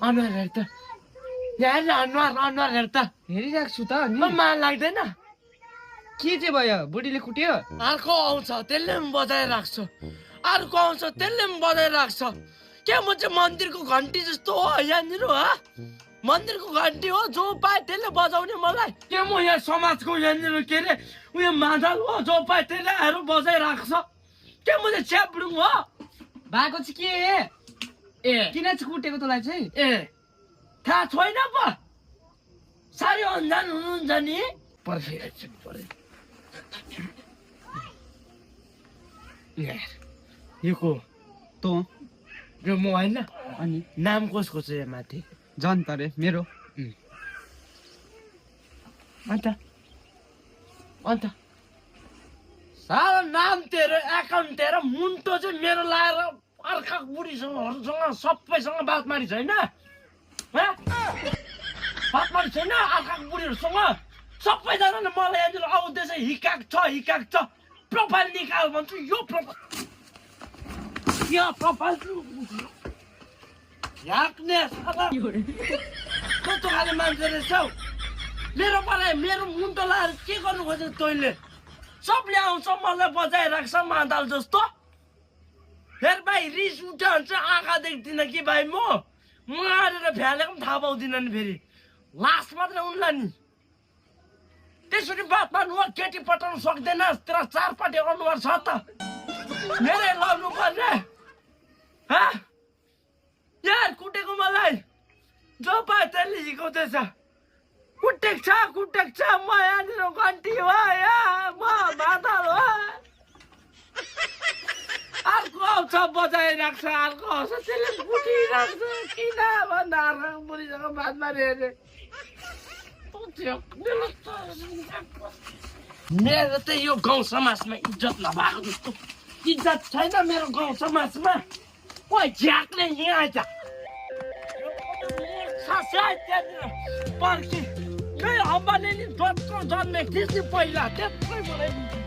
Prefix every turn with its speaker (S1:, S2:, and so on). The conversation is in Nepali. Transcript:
S1: अनुहार हेर त यहाँ अनुहार हेर त
S2: हेरिरहेको छु त नि
S1: मान लाग्दैन
S2: के चाहिँ भयो बुढीले कुट्यो
S1: अर्को आउँछ त्यसले पनि बजाइराख्छ अर्को आउँछ त्यसले पनि बजाइराख्छ के म चाहिँ मन्दिरको घन्टी जस्तो हो यहाँनिर मन्दिरको घन्टी हो जो पाए त्यसले बजाउने मलाई के म यहाँ समाजको यहाँनिर के अरे उयो मादल हो जो पाए त्यसले आएर बजाइराख्छ के म चाहिँ च्याप्लुङ हो
S2: भएको चाहिँ के
S1: ए
S2: किन चाहिँ कुटेको तँलाई चाहिँ
S1: ए थाहा छैन पो साह्रै अन्जान हुनुहुन्छ नि यो को
S2: तँ
S1: यो म होइन
S2: अनि
S1: नाम कसको छ यहाँ माथि
S2: जन्त रे मेरो
S1: अन्त सारा नाम तेरो एकाउन्ट तेरो मुन्टो चाहिँ मेरो लाएर अर्का बुढीसँगहरूसँग सबैसँग बात मारी छैन बात मारी छैन अर्का बुढीहरूसँग सबैजनाले मलाई यहाँनिर आउँदैछ हिकाक छ प्रोफाइल निकाल भन्छु यो प्रोफाइल कस्तो खाले मान्छे रहेछौ मेरो मुन्टो लाएर के गर्नु खोज्छ तैँले सबले आउँछ मलाई बजाइराख्छ मादल जस्तो हेर भाइ रिस उठ्यो भने चाहिँ आँखा देख्दिनँ कि भाइ म मारेर फ्यालेको पनि थाहा पाउँदिनँ नि फेरि लास मात्रै उनलाई नि त्यसरी बात मार्नु केटी पटाउनु सक्दैन तेरो चारपाटे अनुहार छ त मेरै लाउनु पर्ने यार कुटेको मलाई जो पाए त्यसले हिकाउँदैछ कुटेको छ म यहाँनिर घन्टी हो म मादल हो अर्को आउँछ बजाइराख्छ अर्को आउँछ त्यसले कुटिराख्छ किन भन्दा अर्को बुढीसँग बात मारे अरे मेरो त यो गाउँ समाजमा इज्जत नभएको जस्तो इज्जत छैन मेरो गाउँ समाजमा ओइ झ्याकले यहाँ आइज पर्खी खै अम्बाले नि जत्रो जन्मेको थिइस् नि पहिला त्यत्रै मलाई